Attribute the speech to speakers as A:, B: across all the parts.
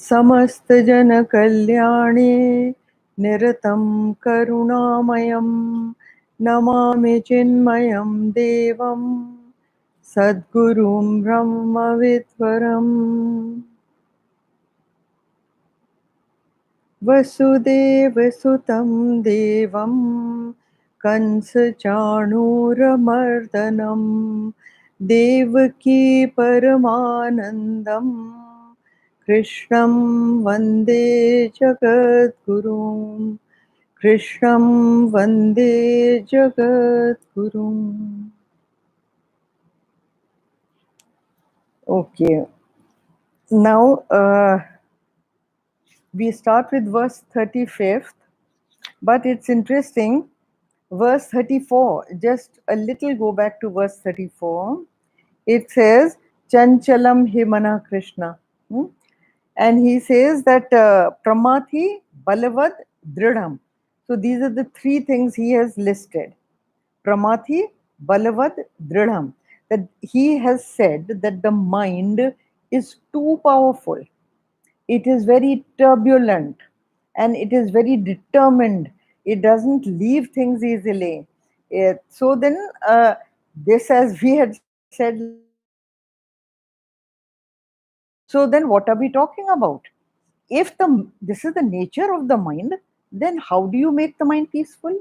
A: समस्तजनकल्याणे निरतं करुणामयं नमामि चिन्मयं देवं सद्गुरुं ब्रह्मविद्वरम् वसुदेवसुतं देवं कंसचाणूरमर्दनं देवकी परमानन्दं कृष्णं वन्दे जगद्गुरुं कृष्णं वन्दे जगद्गुरुम्. Okay, now we start with verse 35th, but it's interesting. Verse 34, just a little go back to verse 34. It says, Chanchalam Himana Krishna. And he says that Pramathi, Balavad, Dridham. So these are the three things he has listed. Pramathi, Balavad, Dridham. That he has said that the mind is too powerful. It is very turbulent and it is very determined. It doesn't leave things easily. So then, this, as we had said last time, so then what are we talking about? If this is the nature of the mind, then how do you make the mind peaceful?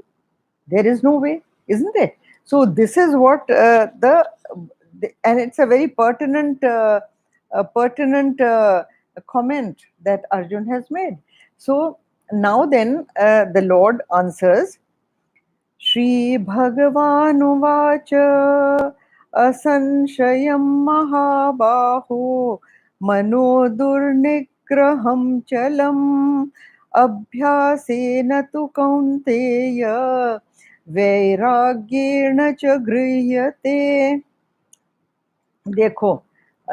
A: There is no way, isn't it? So this is what and it's a very pertinent comment that Arjun has made. So now then, the Lord answers, Shri Bhagavanuvacha asanshayam mahabaho mano durnigraham chalam abhyasena tu kaunteya vairagyena cha griyate. Dekho,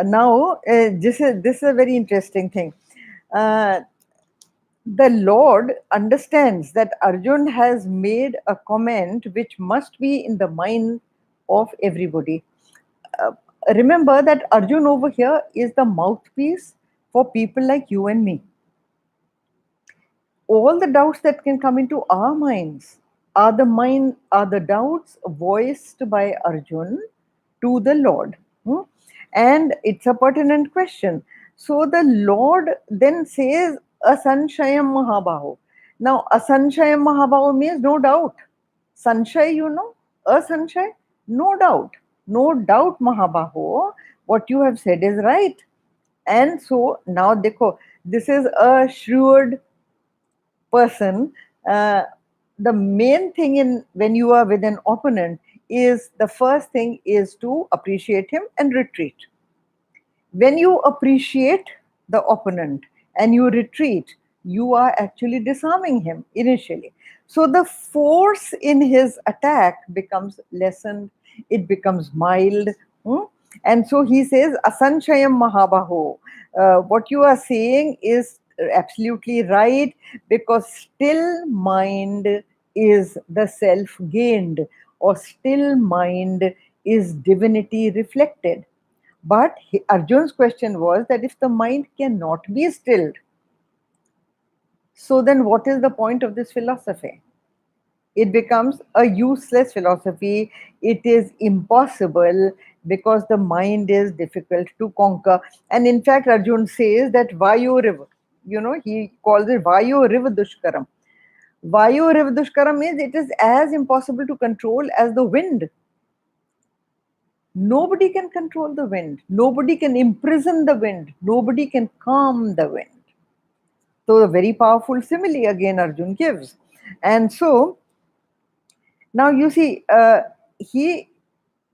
A: now this is a very interesting thing. The Lord understands that Arjun has made a comment which must be in the mind of everybody. Remember that Arjun over here is the mouthpiece for people like you and me. All the doubts that can come into our minds are the doubts voiced by Arjun to the Lord. And it's a pertinent question. So the Lord then says, Asanshayam Mahabaho. Now, Asanshayam Mahabaho means no doubt. Sanshay, Asanshay, no doubt. No doubt, Mahabaho. What you have said is right. And so now, dekho, this is a shrewd person. The main thing in when you are with an opponent is the first thing is to appreciate him and retreat. When you appreciate the opponent and you retreat, you are actually disarming him initially. So the force in his attack becomes lessened, it becomes mild. And so he says, Asanshayam Mahabaho. What you are saying is absolutely right, because still mind is the self gained, or still mind is divinity reflected. But Arjun's question was that if the mind cannot be stilled, so then what is the point of this philosophy? It becomes a useless philosophy. It is impossible because the mind is difficult to conquer. And in fact, Arjun says that Vayu Riva, he calls it Vayu Riva Dushkaram. Vayu Riva Dushkaram means it is as impossible to control as the wind. Nobody can control the wind. Nobody can imprison the wind. Nobody can calm the wind. So a very powerful simile again Arjun gives. And so now you see, the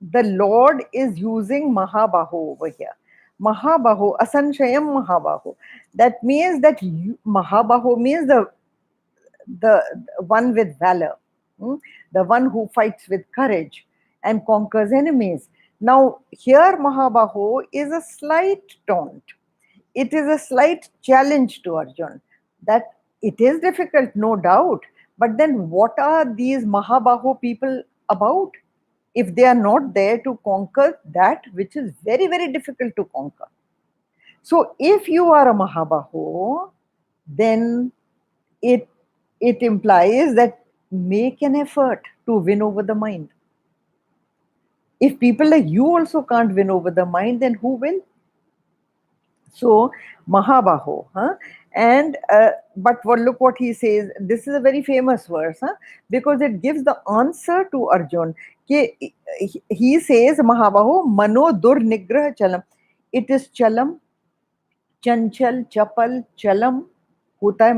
A: Lord is using Mahabaho over here. Mahabaho, Asanshayam Mahabaho. That means that Mahabaho means the one with valor, the one who fights with courage and conquers enemies. Now, here Mahabaho is a slight taunt. It is a slight challenge to Arjun that it is difficult, no doubt. But then, what are these Mahabaho people about if they are not there to conquer that which is very, very difficult to conquer? So if you are a Mahabaho, then it it implies that make an effort to win over the mind. If people like you also can't win over the mind, then who will? So Mahabaho, huh? And but look what he says. This is a very famous verse, huh? Because it gives the answer to Arjun. He says Mahabaho Mano Dur Nigrah Chalam. It is Chalam, चंचल चपल चलम होता है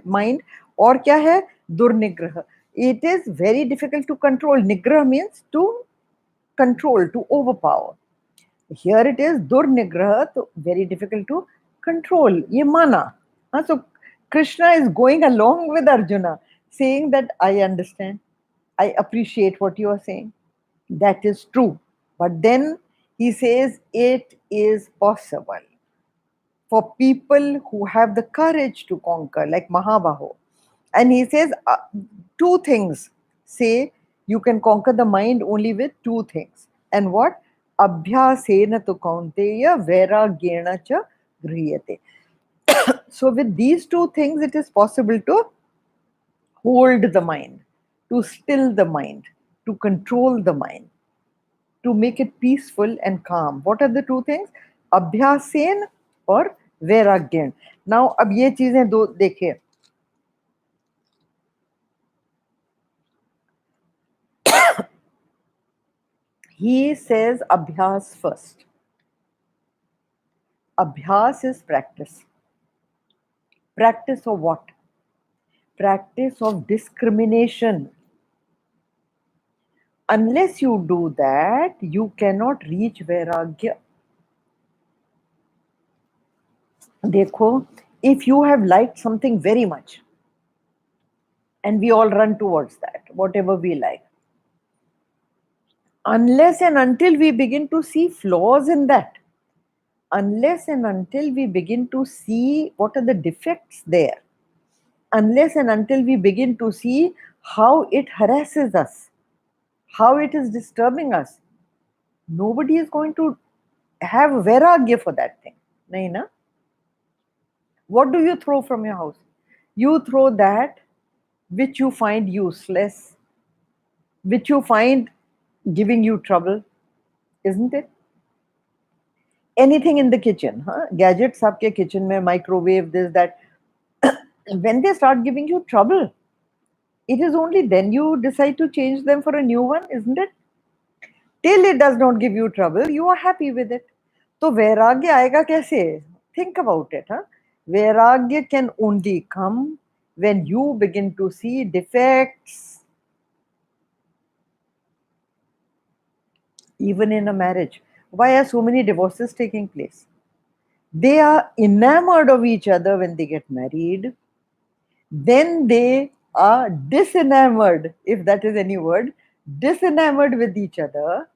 A: mind और क्या है दुर्निग्रह it is very difficult to control. Nigrah means to control, to overpower. Here it is durnigrah, so very difficult to control. Ye mana. So Krishna is going along with Arjuna, saying that I understand, I appreciate what you are saying. That is true. But then he says it is possible for people who have the courage to conquer, like Mahabaho. And he says two things. Say you can conquer the mind only with two things. And what? Abhyasena tu kaunteya vairagyena cha griyate. So with these two things, it is possible to hold the mind, to still the mind, to control the mind, to make it peaceful and calm. What are the two things? Abhyasen और वैराग्यन. Now अब ये चीजें दो देखिए. He says abhyas first. Abhyas is practice. Practice of what? Practice of discrimination. Unless you do that, you cannot reach vairagya. Dekho, if you have liked something very much, and we all run towards that, whatever we like, unless and until we begin to see flaws in that, unless and until we begin to see what are the defects there, unless and until we begin to see how it harasses us, how it is disturbing us, nobody is going to have vairagya for that thing. Nahi na? What do you throw from your house? You throw that which you find useless, which you find giving you trouble, isn't it? Anything in the kitchen, huh? Gadgets आपके kitchen में, microwave, this, that. When they start giving you trouble, it is only then you decide to change them for a new one, isn't it? Till it does not give you trouble, you are happy with it. So vairagya आएगा कैसे? Think about it, huh? Vairagya can only come when you begin to see defects. Even in a marriage, why are so many divorces taking place? They are enamored of each other when they get married. Then they are disenamored, if that is any word, disenamored with each other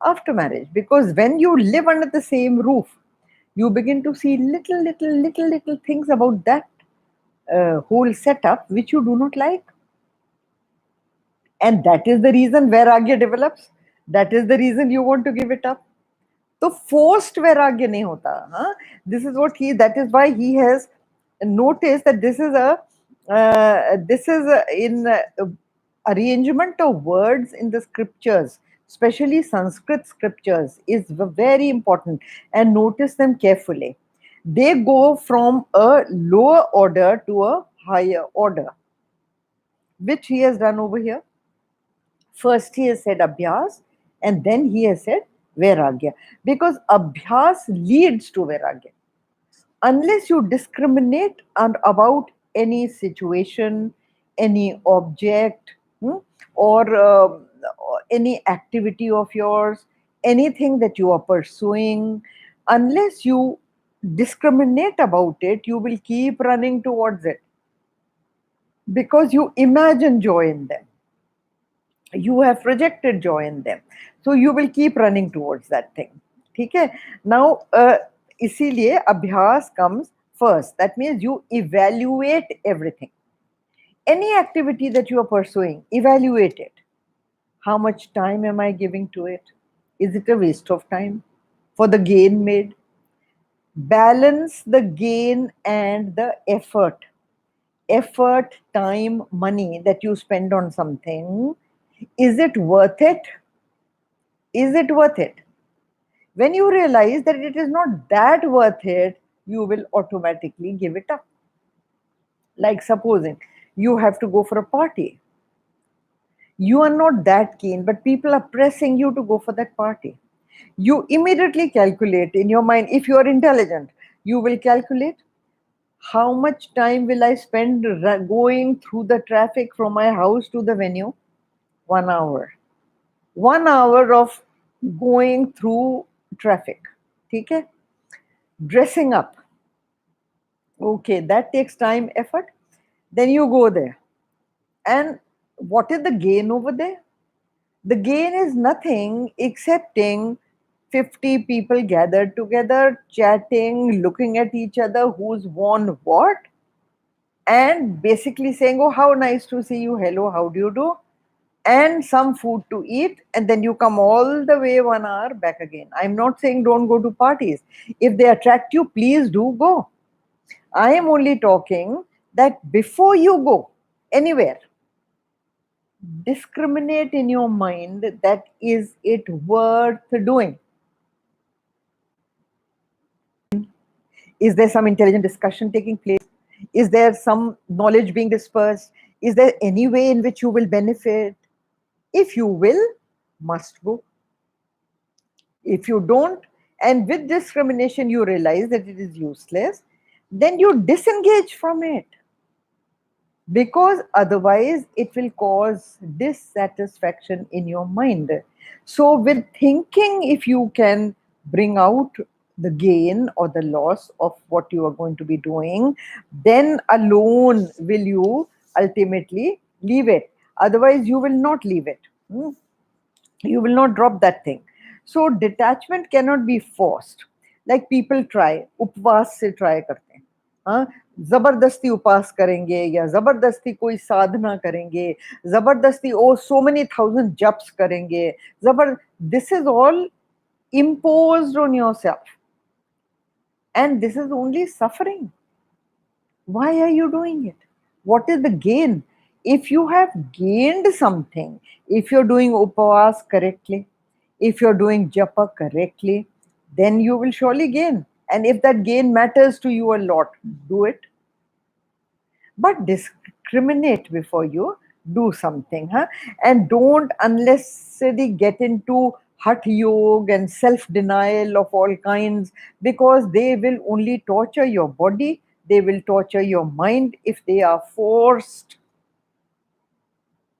A: after marriage. Because when you live under the same roof, you begin to see little things about that whole setup which you do not like. And that is the reason vairagya develops. That is the reason you want to give it up. So forced vairagya nahi hota. Huh? This is what that is why he has noticed that this is in arrangement of words in the scriptures, especially Sanskrit scriptures, is very important, and notice them carefully. They go from a lower order to a higher order, which he has done over here. First, he has said abhyas, and then he has said vairagya, because abhyas leads to vairagya. Unless you discriminate about any situation, any object, or any activity of yours, anything that you are pursuing, unless you discriminate about it, you will keep running towards it because you imagine joy in them. You have projected joy in them. So you will keep running towards that thing. Okay? Now, इसीलिए अभ्यास comes first. That means you evaluate everything. Any activity that you are pursuing, evaluate it. How much time am I giving to it? Is it a waste of time for the gain made? Balance the gain and the effort, time, money that you spend on something. Is it worth it? Is it worth it? When you realize that it is not that worth it, you will automatically give it up. Like supposing you have to go for a party. You are not that keen, but people are pressing you to go for that party. You immediately calculate in your mind, if you are intelligent, you will calculate how much time will I spend going through the traffic from my house to the venue? 1 hour. 1 hour of going through traffic. Okay? Dressing up. Okay, that takes time, effort. Then you go there. And what is the gain over there? The gain is nothing excepting 50 people gathered together, chatting, looking at each other, who's won what, and basically saying, oh, how nice to see you, hello, how do you do? And some food to eat, and then you come all the way 1 hour back again. I'm not saying don't go to parties. If they attract you, please do go. I am only talking that before you go anywhere, discriminate in your mind that is it worth doing? Is there some intelligent discussion taking place? Is there some knowledge being dispersed? Is there any way in which you will benefit? If you will, must go. If you don't, and with discrimination you realize that it is useless, then you disengage from it, because otherwise it will cause dissatisfaction in your mind. So with thinking, if you can bring out the gain or the loss of what you are going to be doing, then alone will you ultimately leave it. Otherwise you will not leave it. You will not drop that thing. So detachment cannot be forced. Like people try, उपवास से try करते हैं, हाँ, जबरदस्ती उपास करेंगे या जबरदस्ती कोई साधना करेंगे, जबरदस्ती ओ so many thousand जप्स करेंगे, जबर this is all imposed on yourself, and this is only suffering. Why are you doing it? What is the gain? If you have gained something, if you're doing upavas correctly, if you're doing japa correctly, then you will surely gain. And if that gain matters to you a lot, do it. But discriminate before you do something, huh? And don't unnecessarily get into hatha yoga and self-denial of all kinds, because they will only torture your body, they will torture your mind if they are forced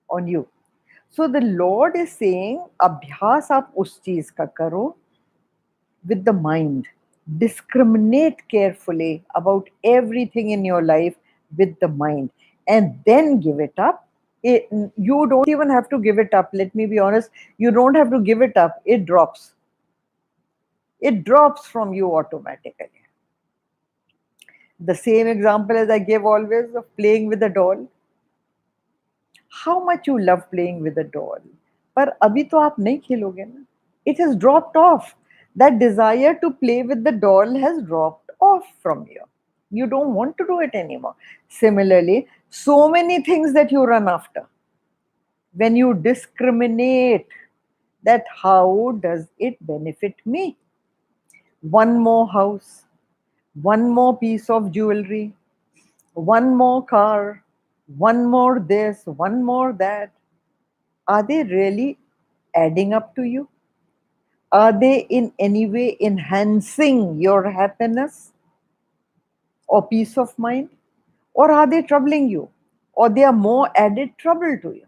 A: on you. So the Lord is saying, abhyas aap us cheez ka karo with the mind. Discriminate carefully about everything in your life with the mind, and then give it up. You don't even have to give it up. Let me be honest. You don't have to give it up. It drops. It drops from you automatically. The same example as I give always of playing with a doll. How much you love playing with a doll. पर अभी तो आप नहीं खेलोगे ना. It has dropped off. That desire to play with the doll has dropped off from you. You don't want to do it anymore. Similarly, so many things that you run after, when you discriminate that how does it benefit me? One more house, one more piece of jewelry, one more car, one more this, one more that. Are they really adding up to you? Are they in any way enhancing your happiness or peace of mind? Or are they troubling you? Or they are more added trouble to you?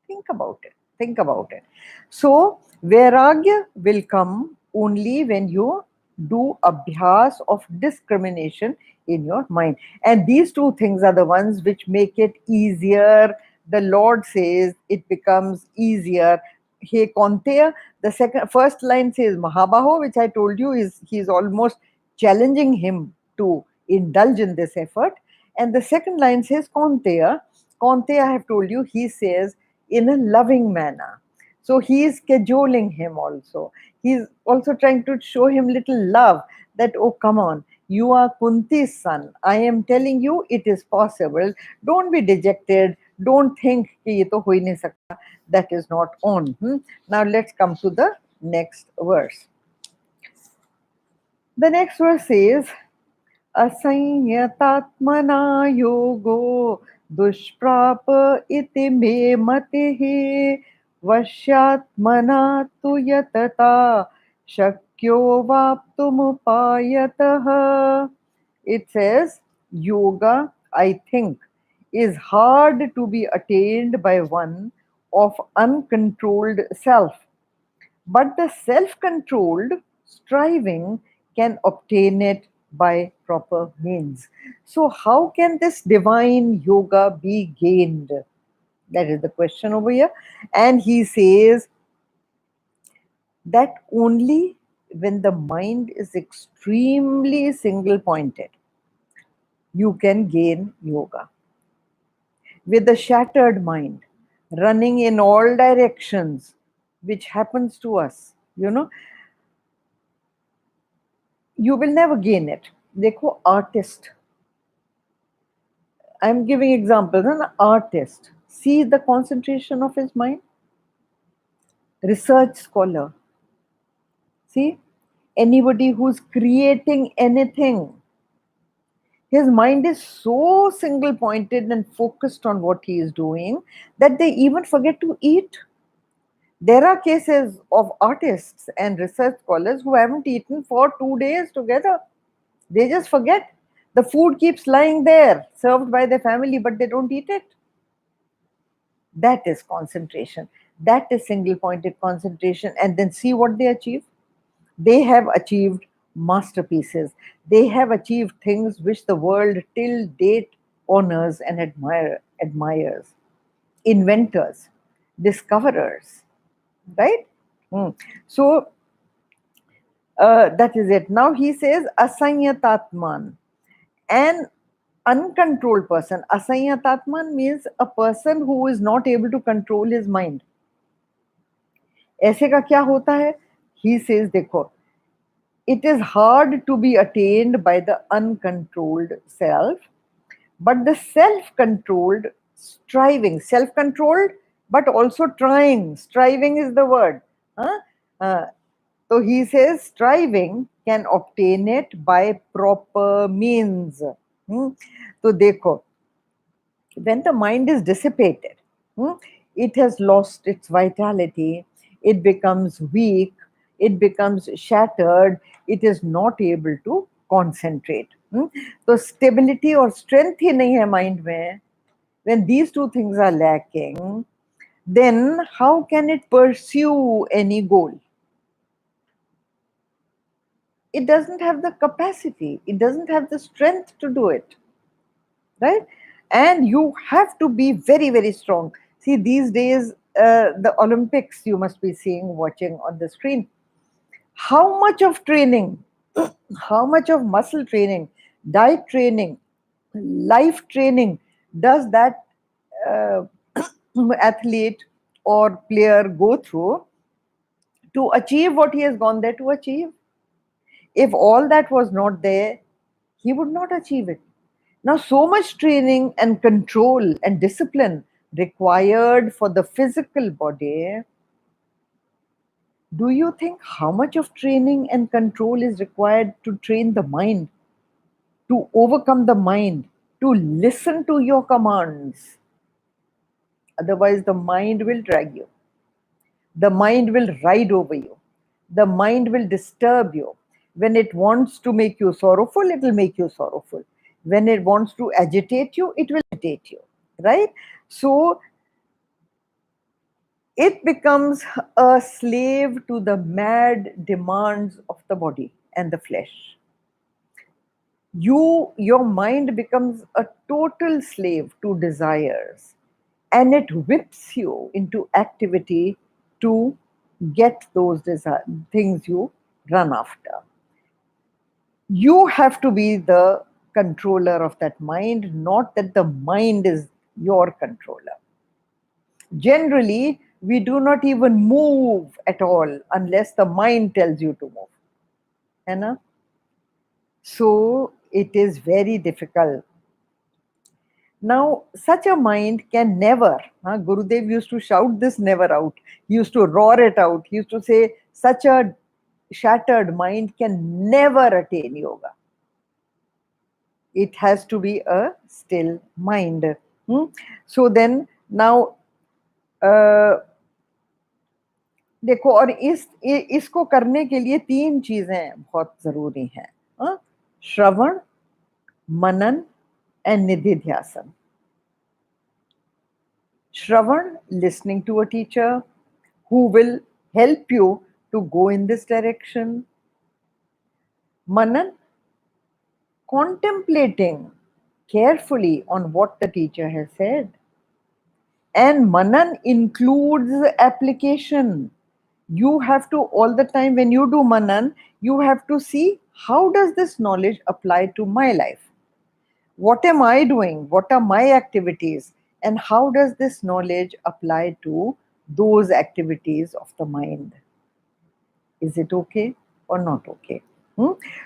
A: Think about it. Think about it. So, Vairagya will come only when you do abhyas of discrimination in your mind. And these two things are the ones which make it easier. The Lord says it becomes easier. Hey Konteya, the first line says Mahabaho, which I told you is he's almost challenging him to indulge in this effort. And the second line says Konteya. Konteya, I have told you, he says in a loving manner. So he is cajoling him also. He's also trying to show him little love, that, oh, come on, you are Kunti's son. I am telling you it is possible. Don't be dejected. Don't think कि ये तो हो ही नहीं सकता. That is not on. Now let's come to the next verse. The next verse says, असंयतात्मना योगो दुष्प्राप इति मे मतिः वश्यात्मना तु यतता शक्यो वाप्तुमुपायतः. It says, yoga, I think, is hard to be attained by one of uncontrolled self, but the self-controlled striving can obtain it by proper means. So how can this divine yoga be gained? That is the question over here. And he says that only when the mind is extremely single pointed, you can gain yoga. With a shattered mind, running in all directions, which happens to us, you will never gain it. देखो, artist, I'm giving examples. An artist, see the concentration of his mind. Research scholar, see, anybody who's creating anything, his mind is so single pointed and focused on what he is doing that they even forget to eat. There are cases of artists and research scholars who haven't eaten for 2 days together. They just forget. The food keeps lying there, served by their family, but they don't eat it. That is concentration. That is single pointed concentration. And then see what they achieve. They have achieved masterpieces. They have achieved things which the world till date honors and admires. Inventors, discoverers, right? So that is it. Now he says, asanyatatman, an uncontrolled person. Asanyatatman means a person who is not able to control his mind. ऐसे का क्या होता है? He says, देखो, it is hard to be attained by the uncontrolled self, but the self-controlled striving, self-controlled, but also trying. Striving is the word. So he says striving can obtain it by proper means. So देखो, when the mind is dissipated, it has lost its vitality, it becomes weak, it becomes shattered, it is not able to concentrate. So stability or strength ही नहीं है mind में. When these two things are lacking, then how can it pursue any goal? It doesn't have the capacity, it doesn't have the strength to do it, right? And you have to be very, very strong. See, these days, the Olympics you must be seeing, watching on the screen. How much of training, how much of muscle training, diet training, life training does that athlete or player go through to achieve what he has gone there to achieve? If all that was not there, he would not achieve it. Now, so much training and control and discipline required for the physical body. Do you think how much of training and control is required to train the mind, to overcome the mind, to listen to your commands? Otherwise, the mind will drag you. The mind will ride over you. The mind will disturb you. When it wants to make you sorrowful, it will make you sorrowful. When it wants to agitate you, it will agitate you, right? So it becomes a slave to the mad demands of the body and the flesh. Your mind becomes a total slave to desires, and it whips you into activity to get those things you run after. You have to be the controller of that mind, not that the mind is your controller. Generally, We do not even move at all unless the mind tells you to move. है ना? So it is very difficult. Now, such a mind can never, Gurudev used to shout this never out. He used to roar it out. He used to say, such a shattered mind can never attain yoga. It has to be a still mind. So then, now, देखो, और इसको करने के लिए 3 चीजें बहुत जरूरी हैं. श्रवण, मनन and nididhyasana. Shravan, listening to a teacher who will help you to go in this direction. Manan, contemplating carefully on what the teacher has said. And Manan includes application. You have to, all the time when you do Manan, you have to see how does this knowledge apply to my life? What am I doing? What are my activities? And how does this knowledge apply to those activities of the mind? Is it okay or not okay?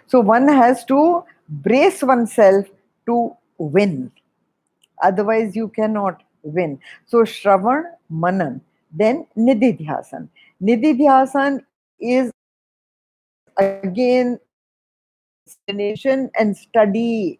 A: So one has to brace oneself to win. Otherwise, you cannot win. So Shravan, Manan, then Nididhyasan. Nididhyasan is again explanation and study.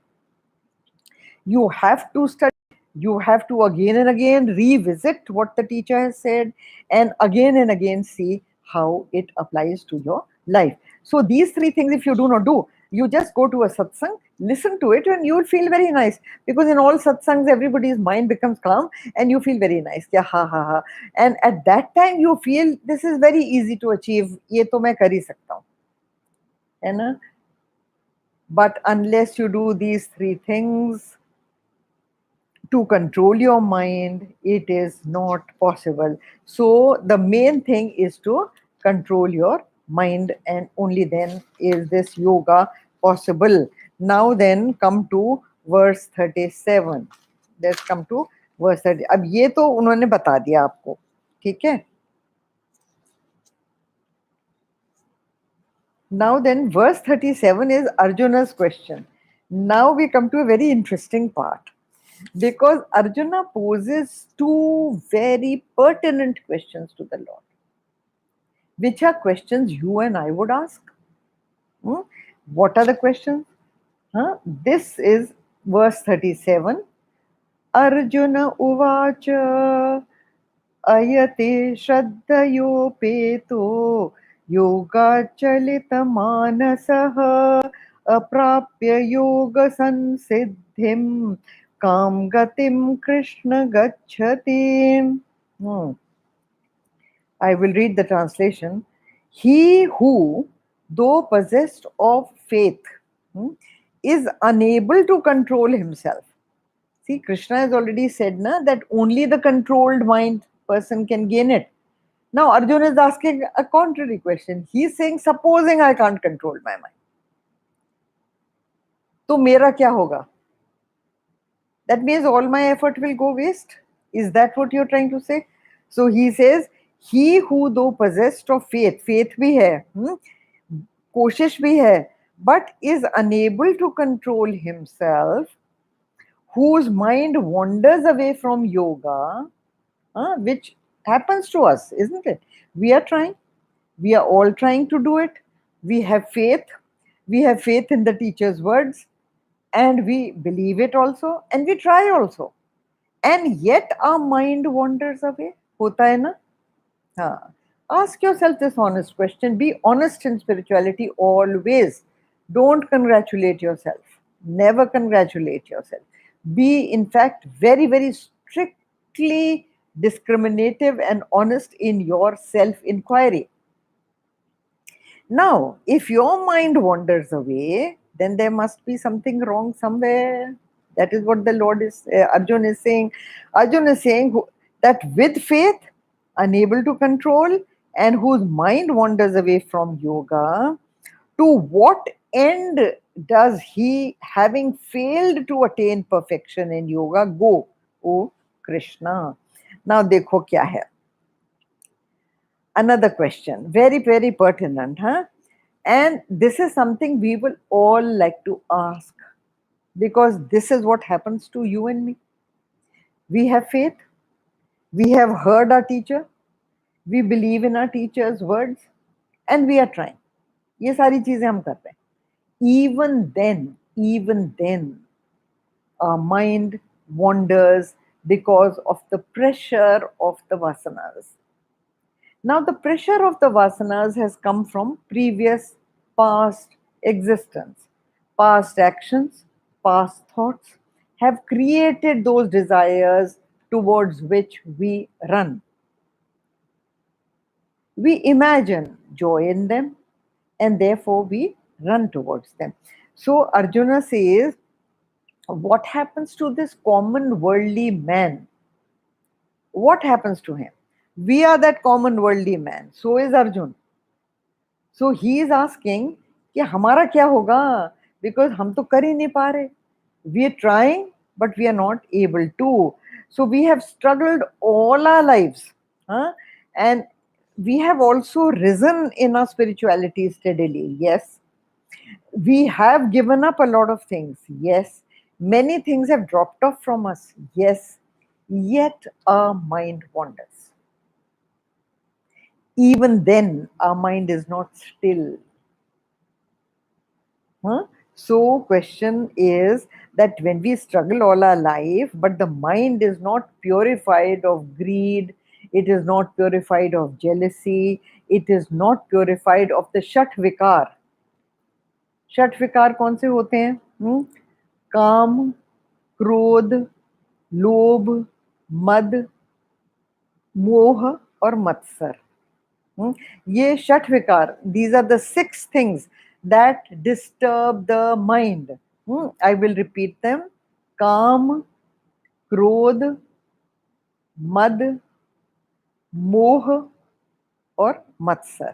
A: You have to study, you have to again and again revisit what the teacher has said, and again see how it applies to your life. So these 3 things, if you do not do, you just go to a satsang, listen to it, and you will feel very nice, because in all satsangs everybody's mind becomes calm and you feel very nice. Yeah, ha ha ha. And at that time you feel this is very easy to achieve, ye to main kar hi sakta hu, hai na? But unless you do these 3 things to control your mind, it is not possible. So the main thing is to control your mind, and only then is this yoga possible. Now then come to verse 37. Let's come to verse 30. अब ये तो उन्होंने बता दिया आपको, ठीक है? Now then, verse 37 is Arjuna's question. Now we come to a very interesting part, because Arjuna poses 2 very pertinent questions to the Lord, which are questions you and I would ask. What are the questions? This is verse 37. Arjuna uvacha ayate shraddhayopeto yogaachalitamanasaha aprapya yoga sansiddhim kam gatim krishna gacchati. I will read the translation. He who, though possessed of faith, is unable to control himself. See, Krishna has already said that only the controlled mind person can gain it. Now Arjuna is asking a contrary question. He is saying, supposing I can't control my mind, तो मेरा क्या होगा? That means all my effort will go waste. Is that what you're trying to say? So he says, he who though possessed of faith, faith भी है, कोशिश भी है, but is unable to control himself, whose mind wanders away from yoga, which happens to us, isn't it? We are trying. We are all trying to do it. We have faith. We have faith in the teacher's words, and we believe it also, and we try also. And yet our mind wanders away. Hota hai na? Ask yourself this honest question. Be honest in spirituality always. Don't congratulate yourself. Never congratulate yourself. Be, in fact, very, very strictly discriminative and honest in your self-inquiry. Now, if your mind wanders away, then there must be something wrong somewhere. That is what the Lord is, Arjuna is saying. Arjuna is saying that with faith, unable to control, and whose mind wanders away from yoga, to what end does he, having failed to attain perfection in yoga, go? O Krishna. Now, देखो क्या है. Another question, very, very pertinent, huh? And this is something we will all like to ask because this is what happens to you and me. We have faith, we have heard our teacher, we believe in our teacher's words, and we are trying. ये सारी चीजें हम कर रहे हैं. Even then, our mind wanders because of the pressure of the vasanas. Now, the pressure of the vasanas has come from previous past existence, past actions, past thoughts have created those desires towards which we run. We imagine joy in them and therefore we run towards them. So, Arjuna says, what happens to this common worldly man? What happens to him? We are that common worldly man. So is Arjun. So he is asking कि हमारा क्या होगा? Because हम तो कर ही नहीं पा रहे. We are trying, but we are not able to. So we have struggled all our lives, huh? And we have also risen in our spirituality steadily. Yes, we have given up a lot of things. Yes, many things have dropped off from us. Yes, yet our mind wanders. Even then, our mind is not still. Huh? So, question is that when we struggle all our life, but the mind is not purified of greed, it is not purified of jealousy, it is not purified of the shat vikar. Shat vikar कौन से होते हैं? काम, क्रोध, लोभ, मद, मोह और मत्सर. ये षठ विकार, these are the 6 things that disturb the mind. I will repeat them. काम, क्रोध, मद, मोह और मत्सर.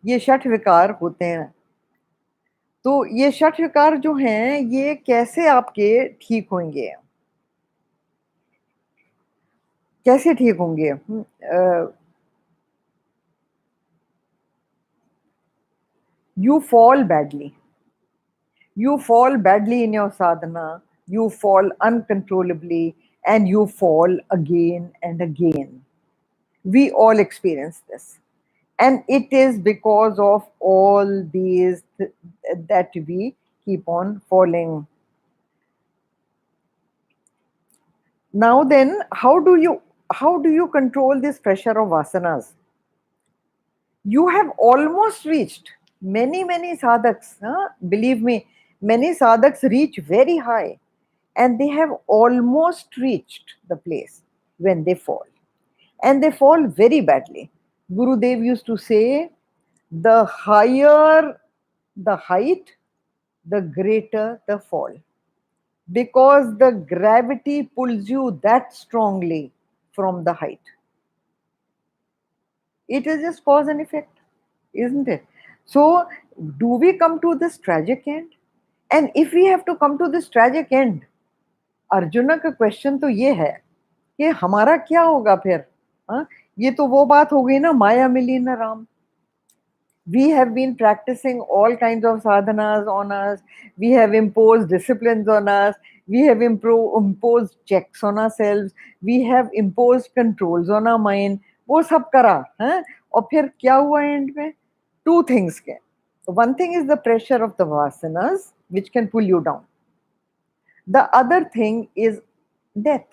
A: ये षठ विकार होते हैं. तो ये षठ विकार जो हैं ये कैसे आपके ठीक होंगे? कैसे ठीक होंगे? You fall badly. You fall badly in your sadhana, you fall uncontrollably, and you fall again and again. We all experience this. And it is because of all these that we keep on falling. Now then, how do you control this pressure of vasanas? You have almost reached. Many sadhaks, believe me, many sadhaks reach very high and they have almost reached the place when they fall, and they fall very badly. Gurudev used to say, the higher the height, the greater the fall, because the gravity pulls you that strongly from the height. It is just cause and effect, isn't it? So, do we come to this tragic end? And if we have to come to this tragic end, arjuna का question तो ये है कि हमारा क्या होगा फिर? ये तो वो बात हो गई ना, माया मिली ना Ram. We have been practicing all kinds of sadhanas on us. We have imposed disciplines on us. We have imposed checks on ourselves. We have imposed controls on our mind. वो सब करा, हैं? और फिर क्या हुआ एंड में? Two things के. One thing is the pressure of the vasanas, which can pull you down. The other thing is death.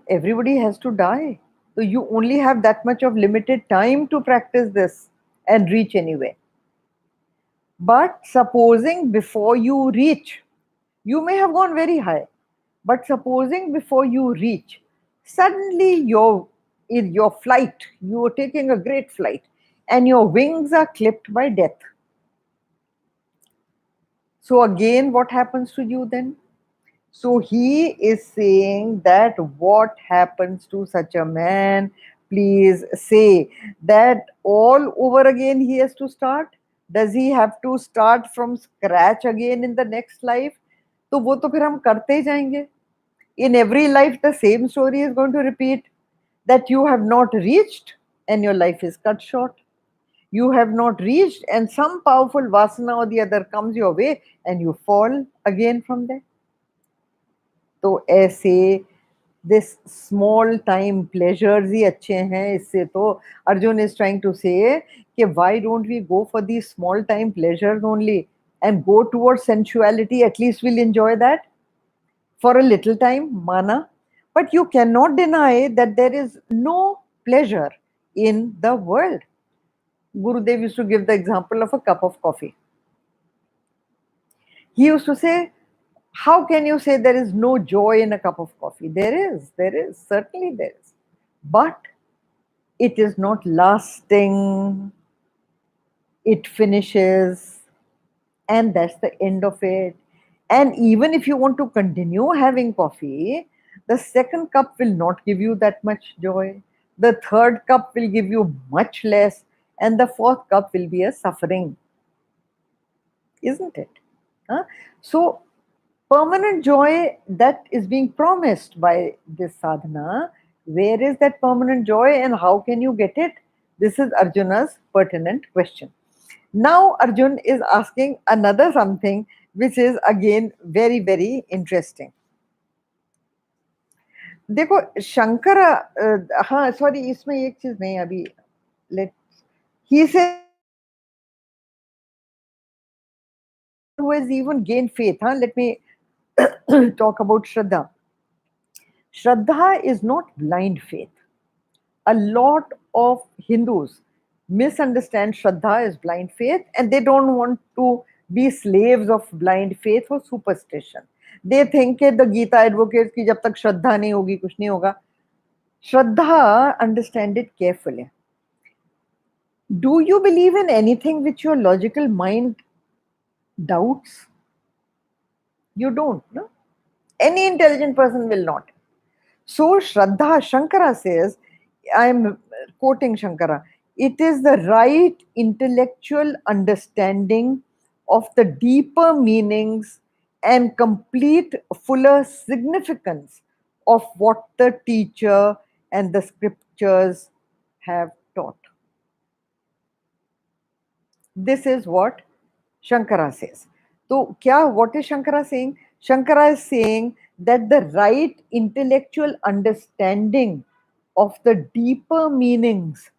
A: Everybody has to die. So you only have that much of limited time to practice this and reach anyway. But supposing before you reach, you may have gone very high, but supposing before you reach, suddenly in your flight, you are taking a great flight and your wings are clipped by death. So again, what happens to you then? So he is saying that what happens to such a man, please say that all over again he has to start. Does he have to start from scratch again in the next life? तो वो तो फिर हम करते ही जाएंगे. In every life the same story is going to repeat. that you have not reached and your life is cut short. You have not reached and some powerful vasana or the other comes your way and you fall again from there. तो ऐसे this small time pleasures ही अच्छे हैं. इससे तो Arjun is trying to say कि why don't we go for these small time pleasures only and go towards sensuality, at least we'll enjoy that for a little time, mana. But you cannot deny that there is no pleasure in the world. Gurudev used to give the example of a cup of coffee. He used to say, how can you say there is no joy in a cup of coffee? There is, certainly there is. But it is not lasting, it finishes, and that's the end of it. And even if you want to continue having coffee, the second cup will not give you that much joy. The third cup will give you much less, and the fourth cup will be a suffering. Isn't it? Huh? So, permanent joy that is being promised by this sadhana, where is that permanent joy and how can you get it? This is Arjuna's pertinent question. Now, Arjun is asking another something which is again very, very interesting. देखो शंकर, हाँ sorry इसमें एक चीज नहीं अभी, late ही से who has even gained faith, huh? Let me talk about Shraddha. Shraddha is not blind faith. A lot of Hindus misunderstand Shraddha as blind faith and they don't want to be slaves of blind faith or superstition. They think that the Gita advocates कि जब तक श्रद्धा नहीं होगी कुछ नहीं होगा. Shraddha, understand it carefully. Do you believe in anything which your logical mind doubts? You don't, no? Any intelligent person will not. So Shraddha, Shankara says, I am quoting Shankara, it is the right intellectual understanding of the deeper meanings and complete fuller significance of what the teacher and the scriptures have taught. This is what Shankara says. So, what is Shankara saying? Shankara is saying that the right intellectual understanding of the deeper meanings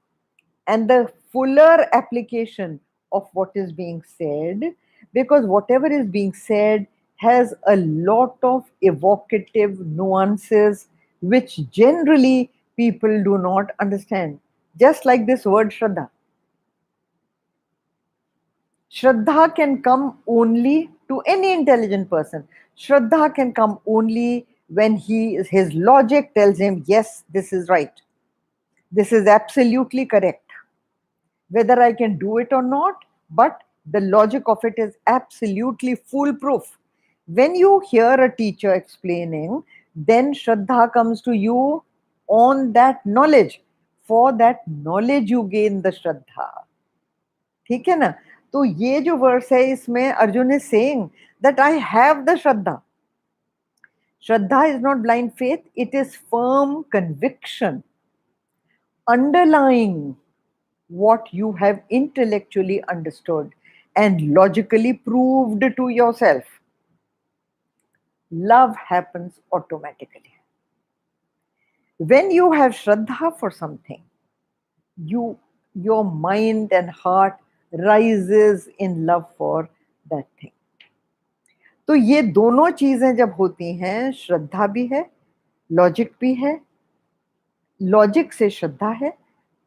A: and the fuller application of what is being said, because whatever is being said has a lot of evocative nuances which generally people do not understand. Just like this word Shraddha. Shraddha can come only to any intelligent person. Shraddha can come only when his logic tells him, yes, this is right. This is absolutely correct. Whether I can do it or not, but the logic of it is absolutely foolproof. When you hear a teacher explaining, then Shraddha comes to you on that knowledge. For that knowledge you gain the Shraddha. ठीक है ना? तो ये जो verse है इसमें Arjun is saying that I have the Shraddha. Shraddha is not blind faith, it is firm conviction underlying what you have intellectually understood and logically proved to yourself. Love happens automatically. When you have Shraddha for something, your mind and heart rises in love for that thing. तो ये दोनों चीजें जब होती हैं, श्रद्धा भी है, logic भी है, लॉजिक से श्रद्धा है,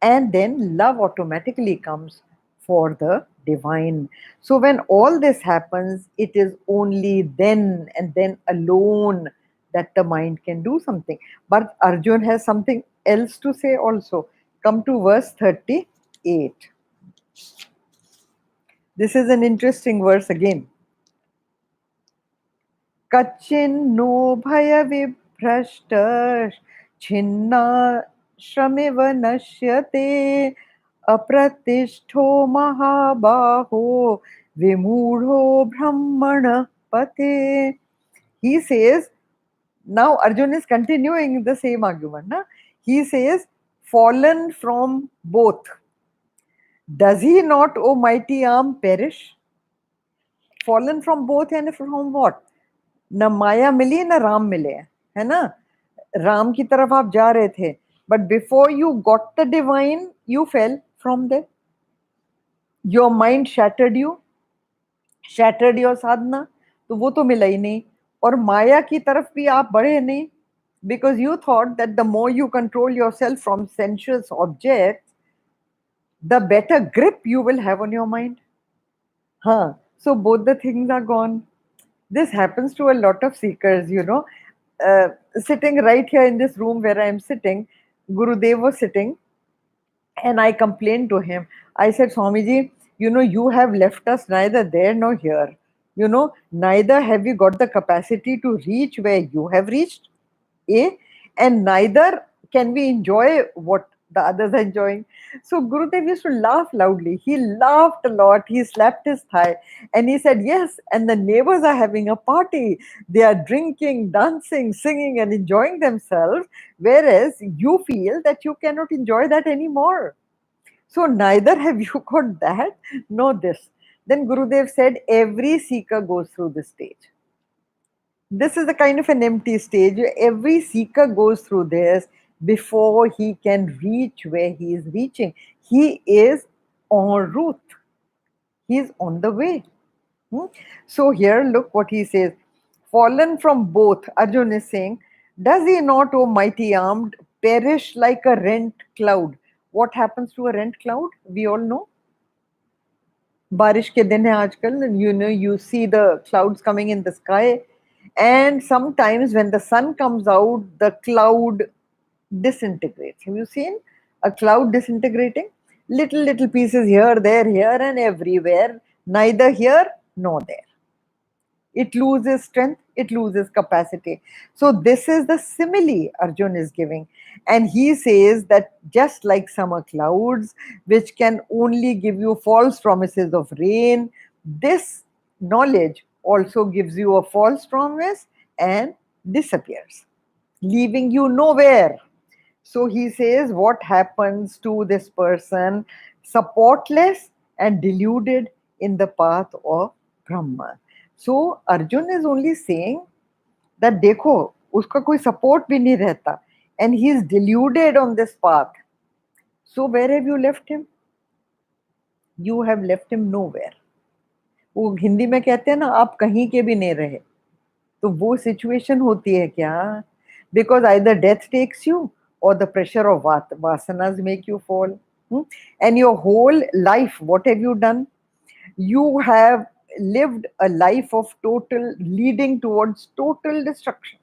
A: and then love automatically comes for the divine. So when all this happens, it is only then and then alone that the mind can do something. But Arjun has something else to say also. Come to verse 38. This is an interesting verse again. कच्चिन्नो भयविभ्रष्ट छिन्ना श्रमिव नश्यते अप्रतिष्ठो महाबाहो विमूढ़ो ब्रह्मण पते. He says, now Arjun is continuing the same argument. Na? He says, fallen from both. Does he not, O mighty arm, perish? Fallen from both यानी from what? न माया मिली न राम मिले, है ना? राम की तरफ आप जा रहे थे, but before you got the divine, you fell from there. Your mind shattered you, shattered your sadhana, तो वो तो मिला ही नहीं. और माया की तरफ भी आप बढ़े नहीं, because you thought that the more you control yourself from sensuous objects, the better grip you will have on your mind. Huh. So both the things are gone. This happens to a lot of seekers, you know. Sitting right here in this room where I am sitting, Gurudev was sitting, and I complained to him. I said, Swamiji, you know, you have left us neither there nor here. You know, neither have you got the capacity to reach where you have reached, A, and neither can we enjoy what the others are enjoying. So Gurudev used to laugh loudly. He laughed a lot. He slapped his thigh and he said, yes, and the neighbors are having a party. They are drinking, dancing, singing, and enjoying themselves, whereas you feel that you cannot enjoy that anymore. So neither have you got that nor this. Then Gurudev said, every seeker goes through this stage. This is a kind of an empty stage. Every seeker goes through this before he can reach where he is reaching. He is en route. He is on the way. So here, look what he says. Fallen from both, Arjun is saying, does he not, O mighty armed, perish like a rent cloud? What happens to a rent cloud? We all know. बारिश के दिन है आजकल, you know, you see the clouds coming in the sky, and sometimes when the sun comes out, the cloud disintegrates. Have you seen a cloud disintegrating? Little pieces here, there, here, and everywhere, neither here nor there. It loses strength, it loses capacity. So this is the simile Arjun is giving. And he says that just like summer clouds, which can only give you false promises of rain, this knowledge also gives you a false promise and disappears, leaving you nowhere. So he says, what happens to this person supportless and deluded in the path of Brahma? So Arjun is only saying that देखो उसका कोई support भी नहीं रहता and he is deluded on this path. So where have you left him? You have left him nowhere. वो हिंदी में कहते हैं ना, आप कहीं के भी नहीं रहे. तो वो situation होती है क्या? Because either death takes you or the pressure of vasanas make you fall. And your whole life, what have you done? You have lived a life of total, leading towards total destruction.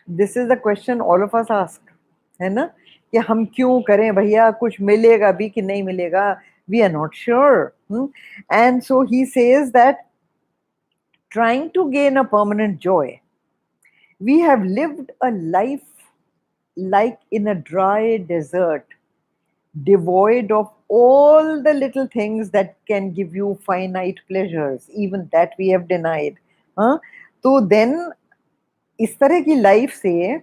A: This is the question all of us ask, है ना? कि हम क्यों करें भैया, कुछ मिलेगा भी कि नहीं मिलेगा? We are not sure. And so he says that trying to gain a permanent joy, we have lived a life like in a dry desert, devoid of all the little things that can give you finite pleasures. Even that we have denied. So then, इस तरह की life से,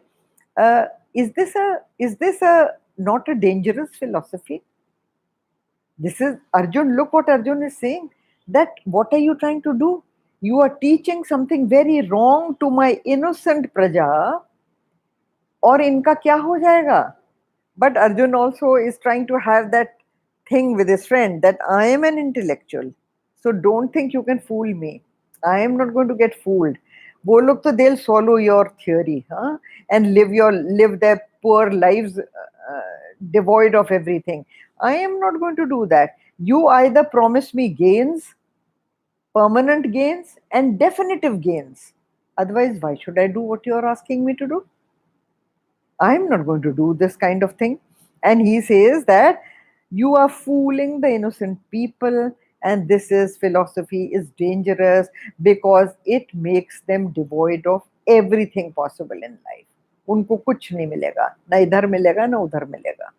A: is this a not a dangerous philosophy? This is Arjun. Look what Arjun is saying. That what are you trying to do? You are teaching something very wrong to my innocent praja, और इनका क्या हो जाएगा? But Arjun also is trying to have that thing with his friend that I am an intellectual. So don't think you can fool me. I am not going to get fooled. वो लोग तो they'll swallow your theory, and live their poor lives devoid of everything. I am not going to do that. You either promise me gains, permanent gains, and definitive gains. Otherwise, why should I do what you are asking me to do? I'm not going to do this kind of thing. And he says that you are fooling the innocent people, and this is philosophy is dangerous because it makes them devoid of everything possible in life. उनको कुछ नहीं मिलेगा, ना इधर मिलेगा ना उधर मिलेगा.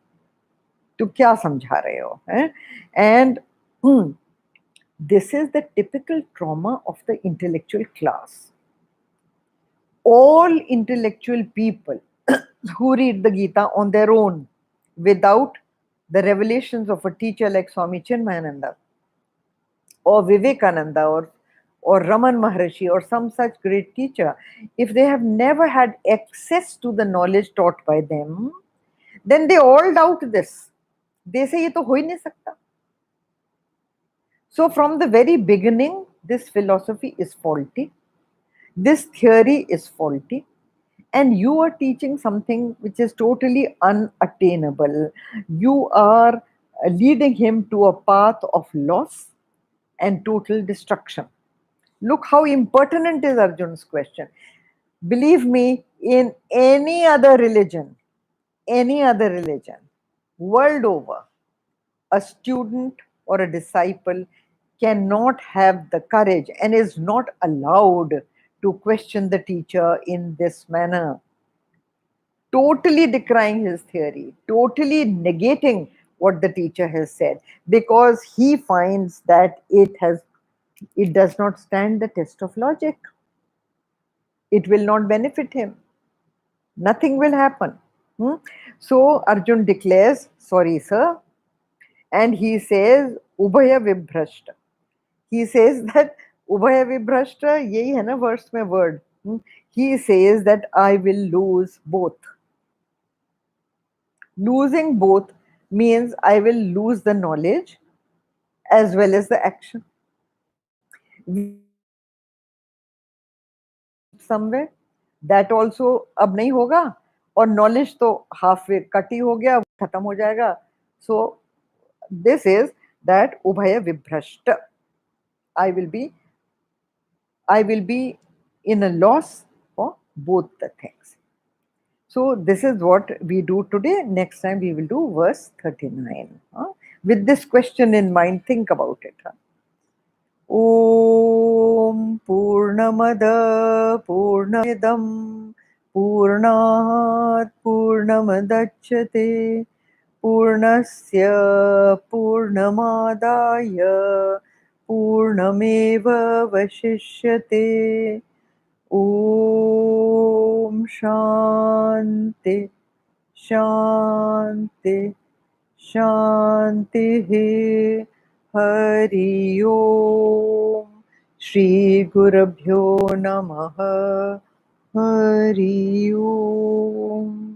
A: तो क्या समझा रहे हो? And this is the typical trauma of the intellectual class. All intellectual people who read the Gita on their own without the revelations of a teacher like Swami Chinmayananda or Vivekananda or Raman Maharshi or some such great teacher, if they have never had access to the knowledge taught by them, then they all doubt this. They say, ये तो हो ही नहीं सकता. So from the very beginning, this philosophy is faulty. This theory is faulty. And you are teaching something which is totally unattainable. You are leading him to a path of loss and total destruction. Look how impertinent is Arjun's question. Believe me, in any other religion, world over, a student or a disciple cannot have the courage and is not allowed to question the teacher in this manner, totally decrying his theory, totally negating what the teacher has said, because he finds that it does not stand the test of logic. It will not benefit him. Nothing will happen. Hmm? So Arjun declares, sorry, sir, and he says, Ubhaya Vibhrashta. He says that Ubhaya Vibhrashta, yehi hai na verse mein word. He says that I will lose both. Losing both means I will lose the knowledge as well as the action. Somewhere that also अब नहीं होगा और knowledge तो halfway cut ही हो गया, खत्म हो जाएगा. So this is that ubhaya vibhrashta. I will be in a loss for both the things. So this is what we do today. Next time we will do verse 39. With this question in mind, think about it. ॐ पूर्णमद पूर्णमिदं पूर्णात् पूर्णमुदच्यते पूर्णस्य पूर्णमादाय पूर्णमेवावशिष्यते. ॐ शान्ति शान्ति शान्तिः. हरि ओम. श्री गुरुभ्यो नमः. हरि ओम.